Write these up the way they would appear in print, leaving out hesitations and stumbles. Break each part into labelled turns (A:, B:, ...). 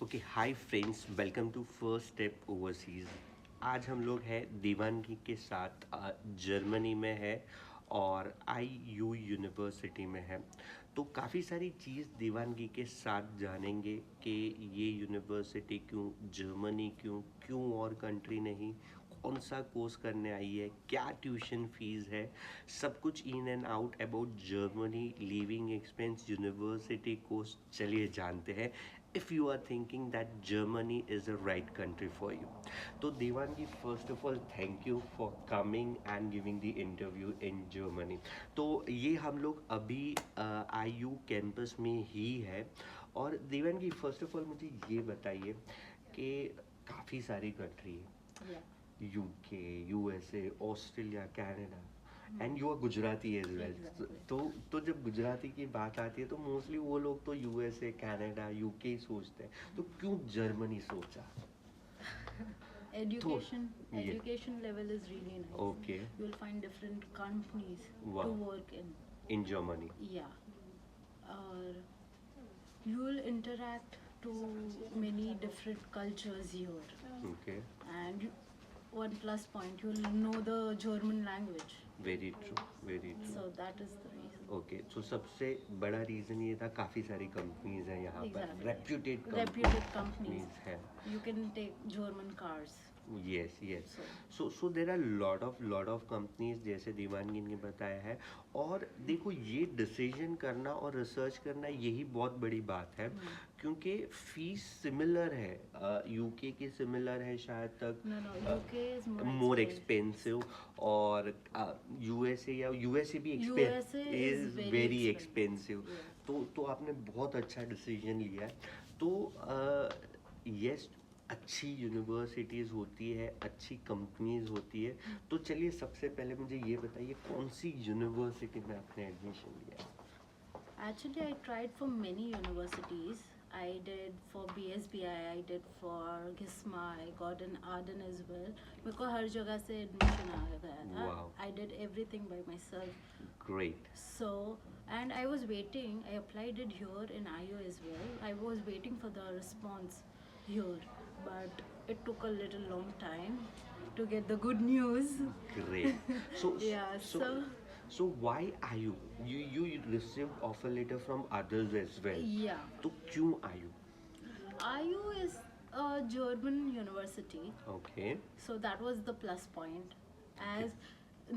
A: Okay hi friends, welcome to first step overseas. आज हम लोग हैं दीवानगी के साथ जर्मनी में है और IU यूनिवर्सिटी में है। तो काफ़ी सारी चीज़ दीवानगी के साथ जानेंगे कि ये यूनिवर्सिटी क्यों, जर्मनी क्यों, क्यों और कंट्री नहीं, कौन सा कोर्स करने आई है, क्या ट्यूशन फीस है, सब कुछ in and out about Germany, living expense, university course. चलिए जानते हैं if you are thinking that Germany is the right country for you. तो Devangi, first of all thank you for coming and giving the interview in Germany. तो ये हम लोग अभी IU campus में ही है। और देवांगी, फर्स्ट ऑफ ऑल मुझे ये बताइए कि काफ़ी सारी कंट्री है,
B: Yeah,
A: UK, USA, Australia, Canada, and you are Gujarati as well.
B: exactly.
A: तो जब गुजराती की बात आती है तो मोस्टली वो लोग तो USA, कनाडा, UK ही सोचते हैं, तो क्यों जर्मनी सोचा? तो
B: Education
A: ये
B: education level is really nice.
A: Okay,
B: You will find different companies
A: वाह,
B: to work in.
A: In Germany,
B: Yeah, or you will interact to many different cultures here.
A: Okay,
B: And one plus point, you will know the German language.
A: Very true, very true.
B: So that is the reason.
A: Okay, तो सबसे बड़ा reason ये था, काफ़ी सारी companies हैं यहाँ पर,
B: Exactly.
A: Reputed
B: Reputed companies.
A: Companies हैं।
B: You can take German cars.
A: Yes yes.
B: So
A: so there are lot of companies, जैसे दीवानगी ने बताया है। और देखो, ये डिसीजन करना और रिसर्च करना यही बहुत बड़ी बात है, क्योंकि फीस सिमिलर है, UK की सिमिलर है शायद तक,
B: no, UK is
A: more
B: expensive.
A: Expensive. और USA या USA भी
B: USA is
A: is
B: very
A: very
B: expensive.
A: Expensive.
B: Yeah.
A: तो आपने बहुत अच्छा डिसीजन लिया है। तो यस, अच्छी यूनिवर्सिटीज़ होती है, अच्छी कंपनीज होती है। तो चलिए, सबसे पहले मुझे ये बताइए, कौन सी यूनिवर्सिटी में आपने एडमिशन लिया?
B: Actually, I tried for many universities. I did for BSBI, I did for GISMA, I got in Arden as well. because हर जगह से admission आ गया था.
A: Wow.
B: I did everything by myself.
A: Great.
B: So, and I was waiting. I applied it here in IO as well. I was waiting for the response here, but it took a little long time to get the good news.
A: Great. So
B: Yeah,
A: so
B: so
A: so why IU? You received offer letter from others as well.
B: yeah.
A: तो क्यों IU?
B: IU is a German university,
A: Okay.
B: so that was the plus point. As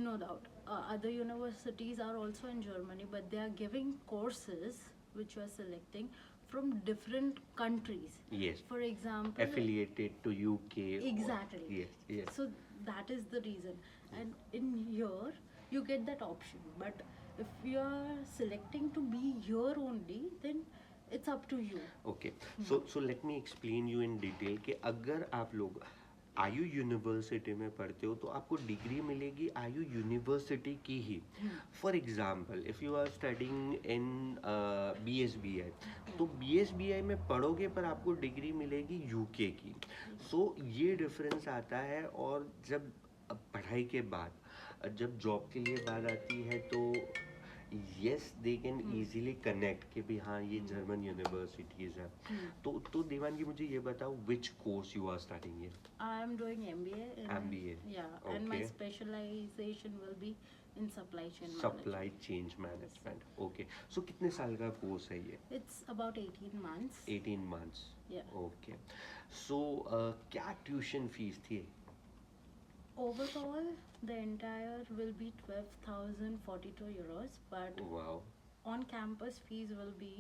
B: no doubt, other universities are also in Germany, but they are giving courses which you are selecting from different countries.
A: Yes.
B: For example,
A: Affiliated to UK.
B: exactly.
A: Yes. Yes.
B: So that is the reason, and in here you get that option. But if you are selecting to be here only, then it's up to you.
A: Okay, so let me explain you in detail कि अगर आप लोग IU university में पढ़ते हो तो आपको degree मिलेगी IU यूनिवर्सिटी की ही। For example, if you are studying in BSBI, तो BSBI में पढ़ोगे पर आपको डिग्री मिलेगी UK की। सो ये डिफरेंस आता है। और जब पढ़ाई के बाद जब जॉब के लिए बात आती है, तो yes, they can easily connect कि भी हाँ, ये जर्मन यूनिवर्सिटीज़ हैं। तो देवांगी, मुझे ये बताओ, which course you are starting here?
B: I am doing MBA.
A: MBA.
B: Yeah, and my
A: Okay.
B: specialization will be in supply chain
A: supply
B: management.
A: Change management. Okay, so कितने साल का कोर्स है ये?
B: It's about 18 months.
A: 18 months.
B: Yeah.
A: Okay, so क्या tuition fees थी?
B: Overall, the entire will be 12,042 euros, but
A: wow.
B: on campus fees will be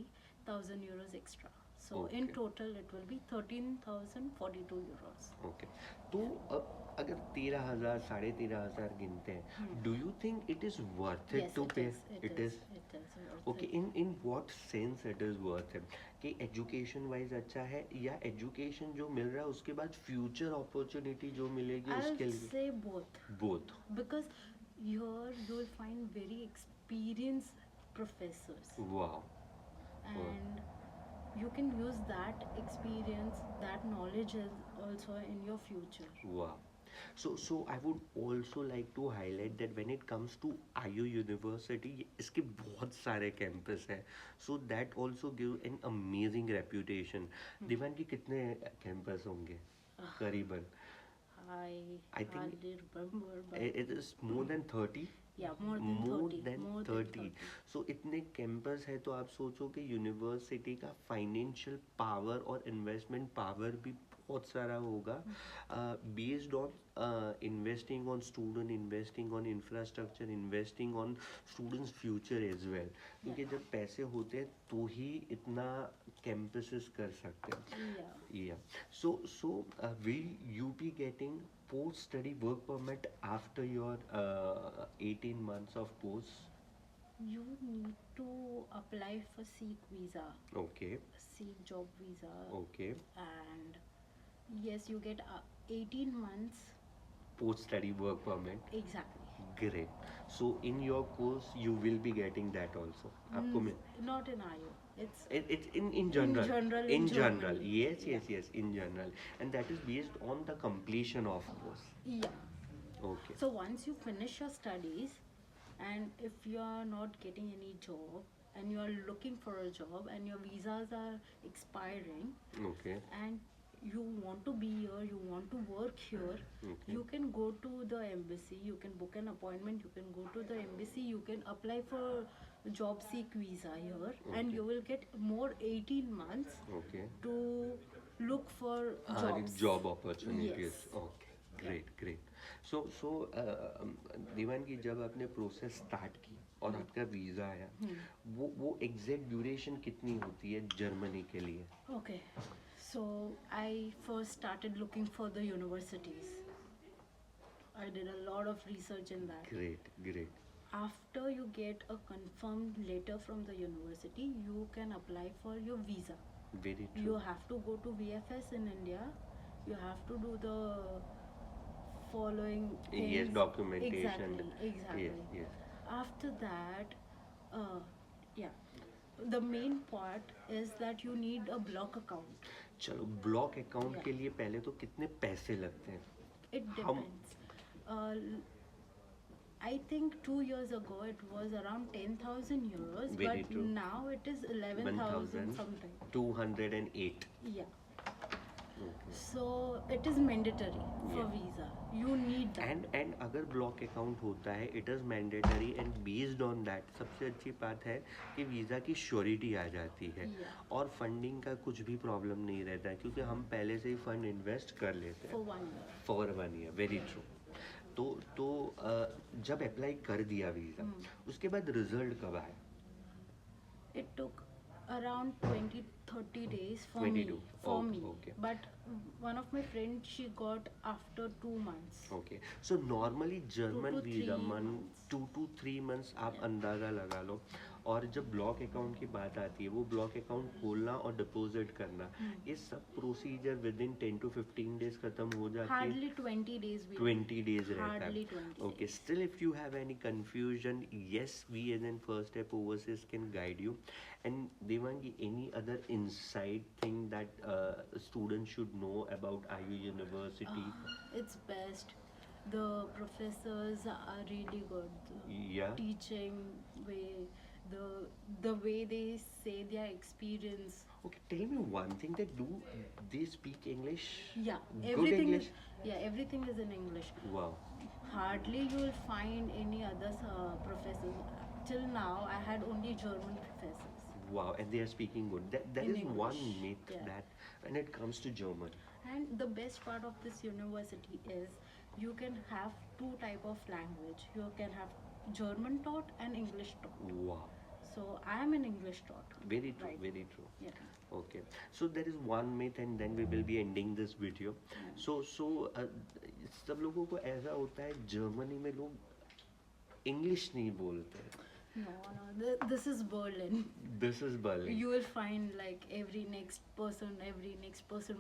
B: 1,000 euros extra. So in
A: Okay.
B: total, it will be 13,042 euros.
A: Okay, तो अब अगर 13,000, 13,500 गिनते हैं, do you think it is worth it
B: Yes,
A: to
B: it
A: पे?
B: is.
A: It is.
B: It is worth
A: okay,
B: it.
A: In what sense it is worth it? कि education wise अच्छा है, या एजुकेशन जो मिल रहा है उसके बाद फ्यूचर अपॉर्चुनिटी जो मिलेगी उसके
B: I'll
A: लिए?
B: say both.
A: Both.
B: Because here you will find very experienced professors,
A: wow.
B: and you can use that experience, that knowledge as also in your future.
A: वाह। So I would also like to highlight that when it comes to IU University, इसके बहुत सारे campus हैं, so that also give an amazing reputation. दीवान की कितने campus होंगे करीबन?
B: I
A: I think
B: hardly remember, but
A: it is more than 30.
B: yeah, more than
A: More
B: 30.
A: than
B: More than
A: 30.
B: 30.
A: So इतने campus है तो आप सोचो कि यूनिवर्सिटी का फाइनेंशियल पावर और इन्वेस्टमेंट पावर भी बहुत सारा होगा, based on investing on student, investing on infrastructure, investing on students future as well, क्योंकि जब पैसे होते हैं तो ही इतना कैंपसेस कर सकते हैं.
B: Yeah.
A: Yeah. So will you be getting post-study work permit after your 18 months of course?
B: You need to apply for Seek visa,
A: Okay.
B: Seek job visa,
A: Okay.
B: and yes, you get 18 months.
A: Post-study work permit.
B: Exactly.
A: Great. So in your course you will be getting that also. आपको मिल
B: Not in IU. It's
A: it's in general.
B: general
A: In
B: in
A: general.
B: Germany.
A: Yes,
B: Yeah.
A: yes, yes, in general. And that is based on the completion of course.
B: Yeah.
A: Okay.
B: So once you finish your studies, and if you are not getting any job, and you are looking for a job, and your visas are expiring,
A: Okay.
B: and you want to be here, you want to work here,
A: Okay.
B: you can go to the embassy, you can book an appointment, you can go to the embassy, you can apply for job seek visa here, and
A: Okay.
B: you will get more 18 months
A: Okay.
B: to look for jobs.
A: Job opportunities.
B: Yes.
A: Okay, great, great. So दीवान की जब आपने process start की और आपका visa आया, वो exact duration कितनी होती है जर्मनी के लिए?
B: Okay, so I first started looking for the universities. I did a lot of research in that.
A: Great, great.
B: After you get a confirmed letter from the university, you can apply for your visa.
A: Very
B: You
A: true.
B: have to go to VFS in India. You have to do the following things.
A: Yes, documentation.
B: Exactly, exactly.
A: Yes, yes.
B: After that, yeah, the main part is that you need a block account.
A: चलो block account
B: Yeah.
A: के लिए पहले तो कितने पैसे लगते हैं?
B: It
A: How-
B: depends. I think 2 years ago it was around 10,000 euros,
A: Very
B: but
A: true.
B: now it is 11,000 something.
A: 208.
B: Yeah.
A: Okay.
B: So it is mandatory for
A: Yeah.
B: visa. You need that.
A: And अगर block account होता है it is mandatory, and based on that सबसे अच्छी बात है कि visa की surety आ जाती है.
B: Yeah.
A: और फंडिंग का कुछ भी प्रॉब्लम नहीं रहता है क्योंकि हम पहले से ही फंड इन्वेस्ट कर लेते
B: For
A: हैं
B: 1 year.
A: For 1 year. Very true. तो जब अप्लाई कर दिया वीज़ा, उसके बाद रिजल्ट कब आया?
B: It took around 20-30 days for
A: 22.
B: me. For
A: Okay,
B: me.
A: okay.
B: But one of my friends, she got after 2 months.
A: Okay. So normally German
B: to
A: visa
B: 3
A: मन
B: months.
A: 2 to 3 months आप
B: Yeah.
A: अंदाज़ा लगा लो. और जब ब्लॉक अकाउंट की बात आती है, वो ब्लॉक अकाउंट खोलना और डिपॉजिट करना, ये सब procedure with in 10 to 15 days खत्म हो जाती है.
B: Hardly 20 days. We
A: 20 days रहता
B: Hardly
A: है.
B: 20
A: Okay,
B: days.
A: still if you have any confusion, yes, we as in First Step Overseas can guide you. And Devangi, any other inside thing that students should know about IU University?
B: It's best. The professors are really good. The
A: Yeah.
B: teaching way, the way they say their experience.
A: Okay, tell me one thing, that do they speak English?
B: Yeah,
A: Good
B: everything
A: English?
B: is everything is in English.
A: Wow.
B: Hardly you will find any other professors. Till now, I had only German professors.
A: Wow, and they are speaking good. That
B: In
A: is one
B: English,
A: myth
B: yeah.
A: that when it comes to German.
B: And the best part of this university is you can have 2 type of language. You can have German taught and English taught.
A: Wow.
B: So I am an English taught.
A: Very true,
B: Right.
A: very true.
B: Yeah.
A: Okay, so there is one myth and then we will be ending this video. So सब लोगों को ऐसा होता है Germany में लोग English नहीं बोलते.
B: No. This is Berlin.
A: This is Berlin.
B: You will find like every next person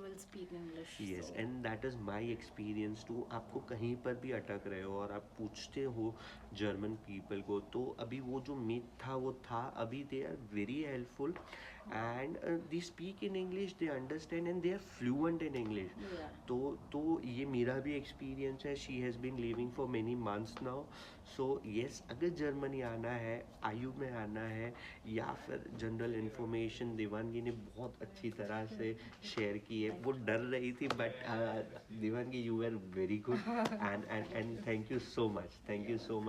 B: will speak English.
A: Yes,
B: so.
A: and that is my experience too. आपको कहीं पर भी अटक रहे हो और आप पूछते हो जर्मन पीपल को, तो अभी वो जो मिथ था वो था, अभी they are very helpful. and they speak in English, they understand and they are fluent in English.
B: Yeah.
A: तो ये मेरा भी एक्सपीरियंस है. She has been living for many months now. So yes, अगर जर्मनी आना है, आयु में आना है, या फिर जनरल इन्फॉर्मेशन देवानगी ने बहुत अच्छी तरह से शेयर की है. वो डर रही थी but Devangi you are very good and thank you so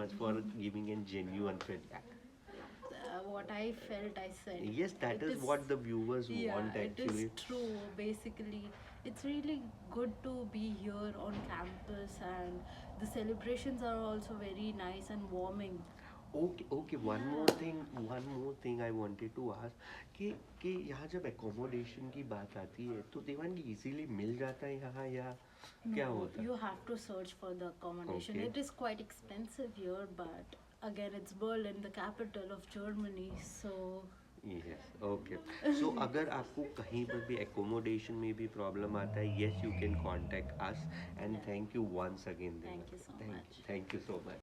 A: much for giving an genuine feedback.
B: What I felt, I said.
A: Yes, that
B: It
A: is what the viewers
B: Yeah,
A: want actually.
B: it is true. Basically, it's really good to be here on campus, and the celebrations are also very nice and warming.
A: Okay, one more thing I wanted to ask कि यहाँ जब accommodation की बात आती है तो देवान की easily मिल जाता है यहाँ, या क्या
B: No,
A: होता है?
B: you have to search for the accommodation.
A: Okay.
B: It is quite expensive here, but again, it's Berlin, the capital of Germany, so
A: Yes, okay. So अगर आपको कहीं पर भी accommodation में भी problem आता है, yes, you can contact us, and thank you once again.
B: Thank you so much.
A: Thank you so much.